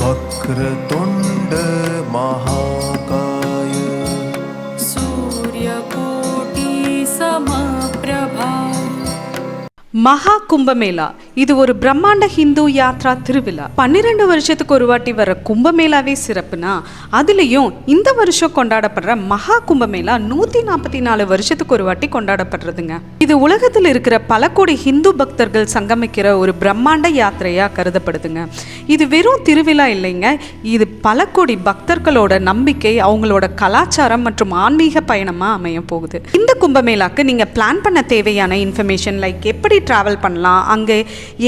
वक्रतुण्ड महाकाय सूर्यकोटि समप्रभा। மகா கும்பமேளா இது ஒரு பிரம்மாண்ட ஹிந்து யாத்ரா திருவிழா. 12 வருஷத்துக்கு ஒரு வாட்டி வர கும்பமேளாவே சிறப்புனா அதுலேயும் இந்த வருஷம் கொண்டாடப்படுற மகா கும்பமேளா 144 வருஷத்துக்கு ஒரு வாட்டி கொண்டாடப்படுறதுங்க. இது உலகத்தில் இருக்கிற பல கோடி ஹிந்து பக்தர்கள் சங்கமிக்கிற ஒரு பிரம்மாண்ட யாத்திரையா கருதப்படுதுங்க. இது வெறும் திருவிழா இல்லைங்க, இது பல கோடி பக்தர்களோட நம்பிக்கை, அவங்களோட கலாச்சாரம் மற்றும் ஆன்மீக பயணமா அமைய போகுது. இந்த கும்பமேளாக்கு நீங்க பிளான் பண்ண தேவையான இன்ஃபர்மேஷன் லைக் எப்படி டிராவல் பண்ணலாம், அங்கே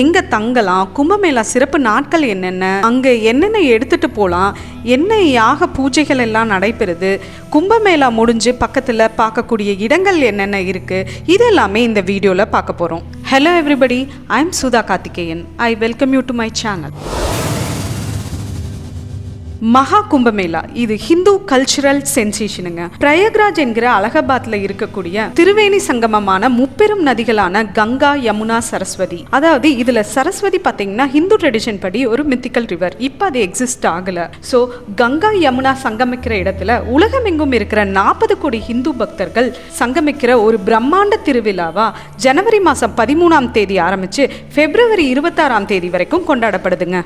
எங்க தங்கலாம், கும்பமேளா சிறப்பு நாட்கள் என்னென்ன, அங்க என்னென்ன எடுத்துட்டு போகலாம், என்ன யாக பூஜைகள் எல்லாம் நடைபெறுது, கும்பமேளா முடிஞ்சு பக்கத்துல பார்க்கக்கூடிய இடங்கள் என்னென்ன இருக்கு, இதெல்லாமே இந்த வீடியோல பார்க்க போறோம். Hello everybody, I am Sudha Karthikeyan. I welcome you to my channel. மகா கும்பமேளா இது ஹிந்து கல்ச்சுரல் சென்சேஷனுங்க. பிரயாக்ராஜ் என்கிற அலகாபாத்ல இருக்கக்கூடிய திருவேணி சங்கமமான முப்பெரும் நதிகளான கங்கா, யமுனா, சரஸ்வதி. அதாவது இதுல சரஸ்வதி பாத்தீங்கன்னா ஹிந்து ட்ரெடிஷன் படி ஒரு மித்திக்கல் ரிவர். இப்ப அது எக்ஸிஸ்ட் ஆகல. ஸோ கங்கா யமுனா சங்கமிக்கிற இடத்துல உலகமெங்கும் இருக்கிற 40 கோடி ஹிந்து பக்தர்கள் சங்கமிக்கிற ஒரு பிரம்மாண்ட திருவிழாவா ஜனவரி மாசம் 13ஆம் தேதி ஆரம்பிச்சு பிப்ரவரி 26ஆம் தேதி வரைக்கும் கொண்டாடப்படுதுங்க.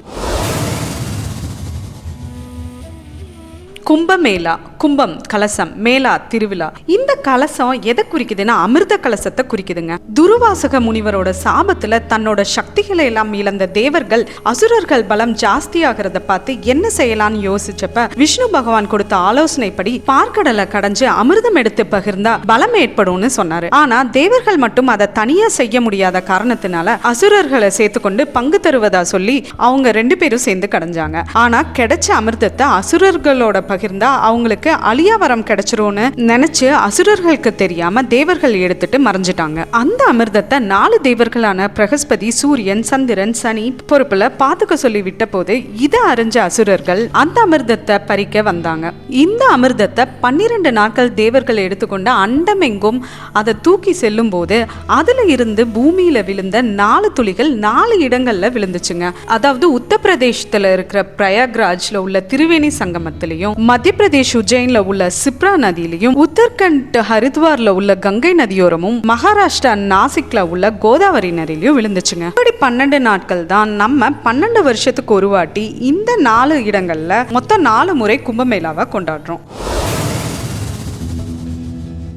கும்பமேளா, கும்பம் கலசம், மேளா திருவிழா. இந்த கலசம் எதை குறிக்குதுன்னா அமிர்த கலசத்தை குறிக்குதுங்க. துருவாசக முனிவரோட சாபத்துல தன்னோட சக்திகளை எல்லாம் இழந்த தேவர்கள் அசுரர்கள் பலம் ஜாஸ்தி ஆகிறத பார்த்து என்ன செய்யலாம்னு யோசிச்சப்ப விஷ்ணு பகவான் கொடுத்த ஆலோசனைப்படி பார்க்கடலை கடைஞ்சு அமிர்தம் எடுத்து பகிர்ந்தா பலம் ஏற்படும்னு சொன்னாரு. ஆனா தேவர்கள் மட்டும் அதை தனியா செய்ய முடியாத காரணத்தினால அசுரர்களை சேர்த்துக்கொண்டு பங்கு தருவதா சொல்லி அவங்க 2 பேரும் சேர்ந்து கடைஞ்சாங்க. ஆனா கிடைச்ச அமிர்தத்தை அசுரர்களோட பகிர்ந்தா அவங்களுக்கு அழியாவரம் கிடைச்சிரும்னு நினைச்சு அசுரர்களுக்கு தெரியாம தேவர்கள் எடுத்துட்டு மறைஞ்சிட்டாங்க. அந்த அமிர்தத்தை 4 தேவர்களான பிரகஸ்பதி, சூரியன், சந்திரன், சனி பொறுப்புல பாத்துக்க சொல்லி விட்ட போது இதை அறிஞ்ச அசுரர்கள் அந்த அமிர்தத்தை பறிக்க வந்தாங்க. இந்த அமிர்தத்தை 12 நாட்கள் தேவர்கள் எடுத்துக்கொண்டு அண்டமெங்கும் அதை தூக்கி செல்லும் போது அதுல இருந்து பூமியில விழுந்த 4 துளிகள் 4 இடங்கள்ல விழுந்துச்சுங்க. அதாவது உத்தரப்பிரதேசத்துல இருக்கிற பிரயாக்ராஜ்ல உள்ள திருவேணி சங்கமத்திலையும், மத்திய பிரதேஷ் உஜ்ஜைன்ல உள்ள சிப்ரா நதியிலையும், உத்தரகண்ட் ஹரித்வார்ல உள்ள கங்கை நதியோரமும், மகாராஷ்டிரா நாசிக்ல உள்ள கோதாவரி நதியிலையும் விழுந்துச்சுங்க. இப்படி 12 நாட்கள் தான் நம்ம 12 வருஷத்துக்கு ஒரு வாட்டி இந்த 4 இடங்கள்ல மொத்தம் 4 முறை கும்பமேளாவை கொண்டாடுறோம்.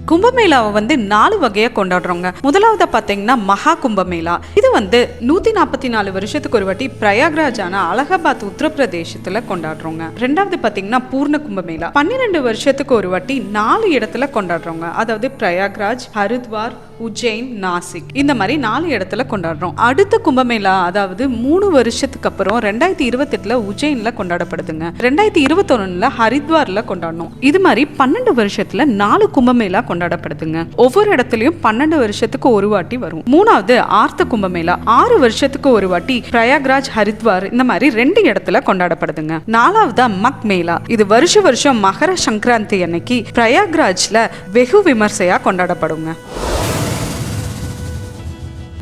கும்பமேளாவை 4 வகையா கொண்டாடுறோங்க. முதலாவது பாத்தீங்கன்னா மகா கும்பமேளா. இது 144 வருஷத்துக்கு ஒரு வாட்டி பிரயாக்ராஜான அலகாபாத் உத்தரப்பிரதேசத்துல கொண்டாடுறோங்க. ரெண்டாவது பாத்தீங்கன்னா பூர்ண கும்பமேளா. 12 வருஷத்துக்கு ஒரு வாட்டி 4 இடத்துல கொண்டாடுறோங்க. அதாவது பிரயாக்ராஜ், ஹரித்வார், உஜ்ஜைன், நாசிக், இந்த மாதிரி 4 இடத்துல கொண்டாடுறோம். அடுத்த கும்பமேளா அதாவது 3 வருஷத்துக்கு அப்புறம் 2028 உஜ்ஜைன்ல கொண்டாடப்படுதுங்க. 2021 ஹரித்வார்ல கொண்டாடணும். இது மாதிரி 12 வருஷத்துல 4 கும்பமேளா கொண்டாடப்படுதுங்க. ஒவ்வொரு இடத்துலயும் 12 வருஷத்துக்கு ஒரு வாட்டி வரும். மூணாவது ஆர்த்த கும்பமேளா 6 வருஷத்துக்கு ஒரு வாட்டி பிரயாக்ராஜ், ஹரித்வார் இந்த மாதிரி 2 இடத்துல கொண்டாடப்படுதுங்க. நாலாவது மக் மேளா. இது வருஷம் மகர சங்கராந்தி அன்னைக்கு பிரயாக்ராஜ்ல வெகு விமர்சையா கொண்டாடப்படுங்க.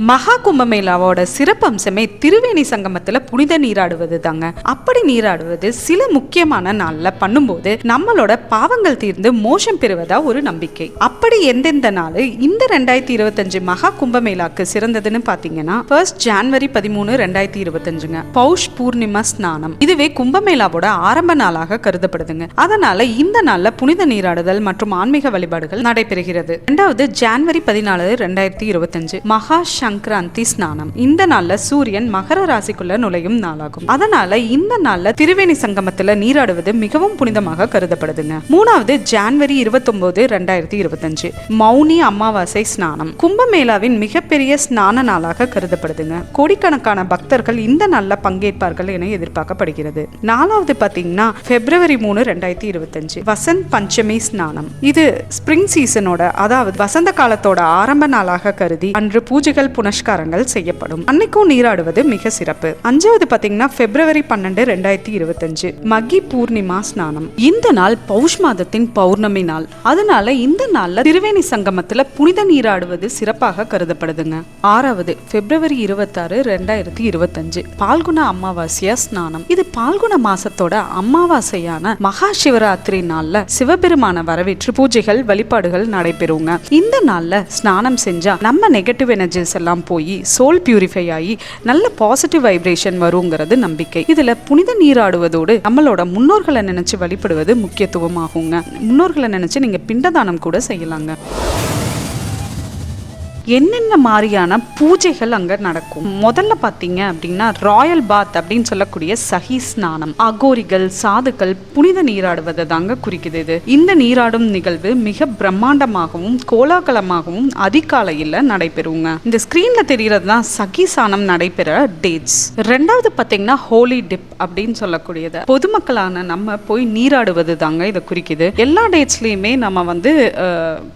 மகா கும்பமேளாவோட சிறப்பம்சமே திருவேணி சங்கமத்துல புனித நீராடுவது தாங்க. அப்படி நீராடுவது சில முக்கியமான நாள்ல பண்ணும்போது நம்மளோட பாவங்கள் தீர்ந்து மோஷம் பெறுவதா ஒரு நம்பிக்கை. அப்படி எந்தெந்த நாள் இந்த 2025 மகா கும்பமேளாக்கு சிறந்ததுன்னு பாத்தீங்கன்னா 1 ஜனவரி 13, 2025ங்க பௌஷ் பூர்ணிமா ஸ்நானம். இதுவே கும்பமேளாவோட ஆரம்ப நாளாக கருதப்படுதுங்க. அதனால இந்த நாள்ல புனித நீராடுதல் மற்றும் ஆன்மீக வழிபாடுகள் நடைபெறுகிறது. 2வது ஜனவரி 14, 2025 மகா சங்கராந்தி ஸ்நானம். இந்த நாள்ல சூரியன் மகர ராசிக்குள்ள நுழையும் நாளாகும். அதனால இந்த நாள்ல திருவேணி சங்கமத்துல நீராடுவது மிகவும் புனிதமாக கருதப்படுதுங்க. 3வது ஜனவரி 29, 2025 மௌனி அமாவாசை ஸ்நானம். கும்பமேளாவின் மிகப்பெரிய ஸ்நான நாளாக கருதப்படுதுங்க. கோடிக்கணக்கான பக்தர்கள் இந்த நாள்ல பங்கேற்பார்கள் என எதிர்பார்க்கப்படுகிறது. 4வது பாத்தீங்கன்னா பிப்ரவரி 3, 2025 வசந்த் பஞ்சமி ஸ்நானம். இது ஸ்பிரிங் சீசனோட அதாவது வசந்த காலத்தோட ஆரம்ப நாளாக கருதி அன்று பூஜைகள் புனஸ்காரங்கள் செய்யப்படும். அன்னைக்கும் நீராடுவது மிக சிறப்பு. 5வது பாத்தீங்கன்னா February 12, 2025 மகி பூர்ணிமா ஸ்நானம். இந்த நாள் பௌஷ் மாதத்தின் பௌர்ணமி நாள். அதனால இந்த நாள்ல திரிவேணி சங்கமத்துல புனித நீராடுவது சிறப்பாக கருதப்படுதுங்க. 6வது February 26, 2025 பால்குண அமாவாசையா ஸ்நானம். இது பால்குண மாசத்தோட அமாவாசையான மகா சிவராத்திரி நாள்ல சிவபெருமான வரவேற்று பூஜைகள் வழிபாடுகள் நடைபெறுங்க. இந்த நாள்ல ஸ்நானம் செஞ்சா நம்ம நெகட்டிவ் எனர்ஜிஸ் எல்லாம் போய் சோல் பியூரிஃபை ஆகி நல்ல பாசிட்டிவ் வைப்ரேஷன் வருங்கிறது நம்பிக்கை. இதுல புனித நீராடுவதோடு நம்மளோட முன்னோர்களை நினைச்சு வழிபடுவது முக்கியத்துவமாகுங்க. முன்னோர்களை நினைச்சு நீங்க பிண்டதானம் கூட செய்யலாங்க. என்னென்ன மாதிரியான பூஜைகள் அங்க நடக்கும்? முதல்ல பாத்தீங்க அப்படின்னா ராயல் பாத் அப்படின்னு சொல்லக்கூடிய சஹி ஸ்நானம். அகோரிகள் சாதுக்கள் புனித நீராடுவதை தாங்க குறிக்குது. இது இந்த நீராடும் நிகழ்வு மிக பிரம்மாண்டமாகவும் கோலாகலமாகவும் அதிகாலையில் நடைபெறுங்க. இந்த ஸ்கிரீன்ல தெரியறது தான் சஹி ஸ்நானம் நடைபெற டேட்ஸ். 2வது பாத்தீங்கன்னா ஹோலி டிப் அப்படின்னு சொல்லக்கூடியது பொதுமக்களான நம்ம போய் நீராடுவது தாங்க இதை குறிக்குது. எல்லா டேட்ஸ்லயுமே நம்ம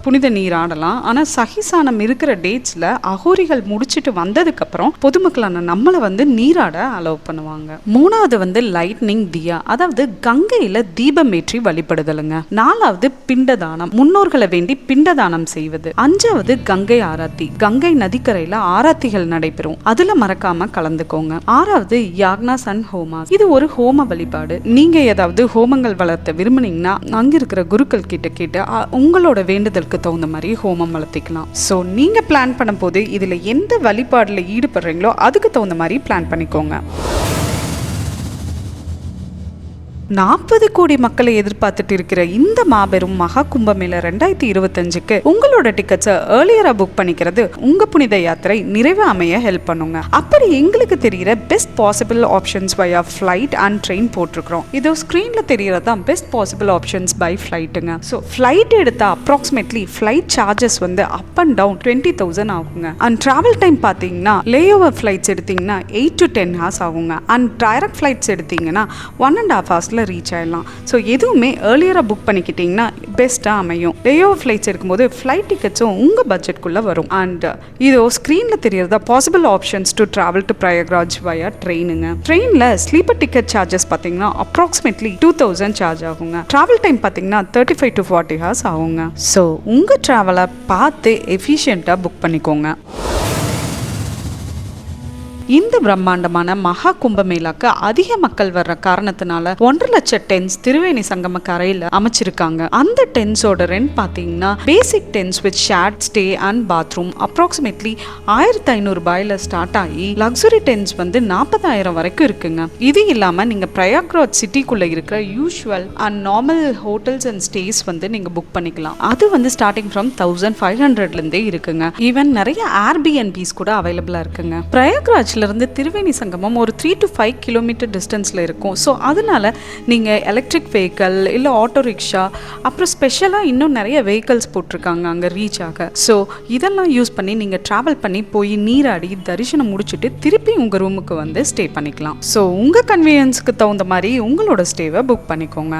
புனித நீராடலாம். ஆனா சஹி ஸ்நானம் இருக்கிற டேட்ஸ்ல அகோரிகள் முடிச்சிட்டு வந்ததுக்கு அப்புறம் பொதுமக்களான நம்மளை நீராட அலோவ் பண்ணுவாங்க. 3வது லைட்னிங் தியா, அதாவது கங்கையில தீபம் ஏற்றி வழிபடுதலுங்க. 4வது பிண்டதானம், முன்னோர்களை வேண்டி பிண்டதானம் செய்வது. 5வது கங்கை ஆராத்தி, கங்கை நதிக்கரையில ஆராத்திகள் நடைபெறும், அதுல மறக்காம கலந்துக்கோங்க. 6வது யாக்னாஸ் அண்ட் ஹோமாஸ், இது ஒரு ஹோம வழிபாடு. நீங்க ஏதாவது ஹோமங்கள் வளர்த்த விரும்புனீங்கன்னா அங்க இருக்கிற குருக்கள் கிட்ட கேட்டு உங்களோட வேண்டுதலுக்கு தகுந்த மாதிரி ஹோமம் வளர்த்திக்கலாம். சோ நீங்க பிளான் பண்ணும்போது இதுல எந்த வழிபாடுல ஈடுபடுறீங்களோ அதுக்கு தகுந்த மாதிரி பிளான் பண்ணிக்கோங்க. 40 கோடி மக்களை எதிர்பார்த்துட்டு இருக்கிற இந்த மாபெரும் மகா கும்பமேளா 2025க்கு உங்களோட டிக்கெட்ஸை ஏர்லியரா புக் பண்ணிக்கிறது உங்க புனித யாத்திரை நிறைவு அமைய ஹெல்ப் பண்ணுங்க. அப்படி எங்களுக்கு தெரிகிற best possible options via flight and train போட்டிருக்கிறோம். இதோ ஸ்கிரீன்ல தெரியறதா பெஸ்ட் பாசிபிள் ஆப்ஷன்ஸ் பை ஃபிளைட்டுங்க. ஸோ ஃபிளைட் எடுத்தா approximately flight charges up and down 20,000 ஆகுங்க. அண்ட் டிராவல் டைம் பார்த்தீங்கன்னா லே ஓவர் ஃபிளைட்ஸ் எடுத்தீங்கன்னா 8 to 10 hours ஆகுங்க. அண்ட் டைரக்ட் ஃபிளைட்ஸ் எடுத்தீங்கன்னா 1.5 hours ரீச் ஆயிடலாம். ஸோ எதுவுமே ஏர்லியராக புக் பண்ணிக்கிட்டீங்கன்னா பெஸ்ட்டாக அமையும். லே ஓவர் ஃப்ளைட்ஸ் எடுக்கும்போது ஃப்ளைட் டிக்கெட்ஸும் உங்கள் பட்ஜெட்குள்ளே வரும். அண்ட் இதோ ஸ்க்ரீனில் தெரியறதா possible options to travel to Prayagraj via ட்ரெயினுங்க. ட்ரெயினில் ஸ்லீப்பர் டிக்கெட் சார்ஜஸ் பார்த்தீங்கன்னா அப்ராக்சிமேட்லி 2,000 சார்ஜ் ஆகுங்க. ட்ராவல் டைம் பார்த்தீங்கன்னா 35 to 40 hours ஆகுங்க. ஸோ உங்கள் ட்ராவலை பார்த்து எஃபிஷியண்ட்டாக புக் பண்ணிக்கோங்க. இந்த பிரம்மாண்டமான மகா கும்பமேளாக்கு அதிக மக்கள் வர்ற காரணத்தினால 1.5 லட்சம் டென்ஸ் திரிவேணி சங்கம கரையில அமைச்சிருக்காங்க. அந்த டென்ஸோட ரெண்ட் பாத்தீங்கன்னா basic tents with shared stay and bathroom approximately 1,500 ரூபாயில ஸ்டார்ட் ஆகி லக்ஸுரி டென்ஸ் 40,000 வரைக்கும் இருக்குங்க. இது இல்லாம நீங்க பிரயாக்ராஜ் சிட்டிக்குள்ள இருக்கிற usual and normal hotels and stay நீங்க புக் பண்ணிக்கலாம். அது ஸ்டார்டிங் ஃப்ரம் 1,500 இருந்தே இருக்குங்க. ஈவன் நிறைய ஏர்பிஎன்பிஸ் கூட அவைலபிளா இருக்குங்க. பிரயாக்ராஜ் இருந்து திரிவேணி சங்கமம் ஒரு 3 to 5 கிலோமீட்டர் டிஸ்டன்ஸ்ல இருக்கும். ஸோ அதனால நீங்க எலக்ட்ரிக் வெஹிக்கல் இல்ல ஆட்டோ ரிக்ஷா அப்புறம் ஸ்பெஷலா இன்னும் நிறைய வெஹிக்கல்ஸ் போட்டிருக்காங்க அங்க ரீச் ஆக. ஸோ இதெல்லாம் யூஸ் பண்ணி நீங்க டிராவல் பண்ணி போய் நீராடி தரிசனம் முடிச்சுட்டு திருப்பி உங்க ரூமுக்கு ஸ்டே பண்ணிக்கலாம். ஸோ உங்க கன்வீனியன்ஸ்க்கு தகுந்த மாதிரி உங்களோட ஸ்டேவை புக் பண்ணிக்கோங்க.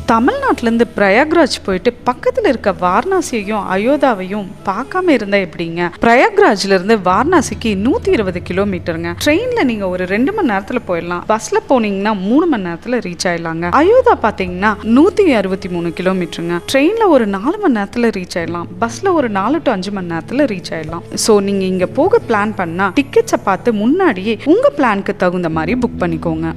தமிழ்நாட்டிலேருந்து பிரயாக்ராஜ் போயிட்டு பக்கத்தில் இருக்க வாரணாசியையும் அயோத்தாவையும் பார்க்காம இருந்தா எப்படிங்க? பிரயாக்ராஜ்ல இருந்து வாரணாசிக்கு 120 கிலோமீட்டருங்க. ட்ரெயின்ல நீங்க ஒரு 2 மணி நேரத்துல போயிடலாம். பஸ்ல போனீங்கன்னா 3 மணி நேரத்துல ரீச் ஆயிடலாங்க. அயோத்தா பாத்தீங்கன்னா 163 கிலோமீட்டருங்க. ட்ரெயின்ல ஒரு 4 மணி நேரத்துல ரீச் ஆயிடலாம். பஸ்ல ஒரு 4 to 5 மணி நேரத்துல ரீச் ஆயிடலாம். ஸோ நீங்க இங்க போக பிளான் பண்ணா டிக்கெட்ஸை பார்த்து முன்னாடியே உங்க பிளானுக்கு தகுந்த மாதிரி புக் பண்ணிக்கோங்க.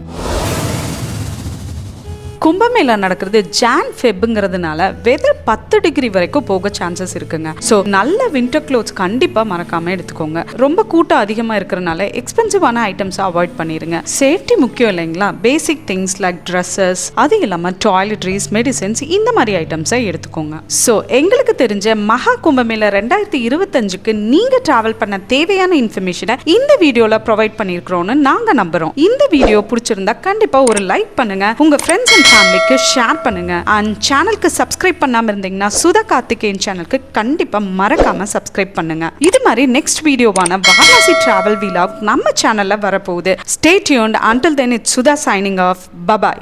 கும்பமேளா நடக்கிறது ஜான் ஃபெப்ங்கிறதுனால வெதர் 10 டிகிரி வரைக்கும் போக சான்சஸ் இருக்குங்க. ஸோ நல்ல வின்டர் க்ளோத்ஸ் கண்டிப்பா மறக்காம எடுத்துக்கோங்க. ரொம்ப கூட்டம் அதிகமா இருக்கிறனால எக்ஸ்பென்சிவான ஐட்டம்ஸ் அவாய்ட் பண்ணிருங்க. சேஃப்டி முக்கியம் இல்லைங்களா? பேசிக் திங்ஸ் லைக் ட்ரெஸ்ஸஸ், அது இல்லாம டாய்லெட்ரிஸ், மெடிசன்ஸ், இந்த மாதிரி ஐட்டம்ஸை எடுத்துக்கோங்க. ஸோ எங்களுக்கு தெரிஞ்ச மகா கும்பமேளா 2025க்கு நீங்க டிராவல் பண்ண தேவையான இன்ஃபர்மேஷனை இந்த வீடியோல ப்ரொவைட் பண்ணிருக்கிறோம்னு நாங்க நம்புறோம். இந்த வீடியோ பிடிச்சிருந்தா கண்டிப்பா ஒரு லைக் பண்ணுங்க, உங்க ஃப்ரெண்ட்ஸ் அண்ட் ஃபேமிலிக்கு ஷேர் பண்ணுங்க. அண்ட் சேனலுக்கு சப்ஸ்கிரைப் பண்ணாம இருந்தீங்கன்னா சுதா கார்த்திகேயன் சேனலுக்கு கண்டிப்பா மறக்காம சப்ஸ்கிரைப் பண்ணுங்க. இது மாதிரி நெக்ஸ்ட் வீடியோவான வாரணாசி டிராவல் வீலாக் நம்ம சேனல்ல வரப்போகுது. Stay tuned. until then it's Sudha signing off. Bye bye.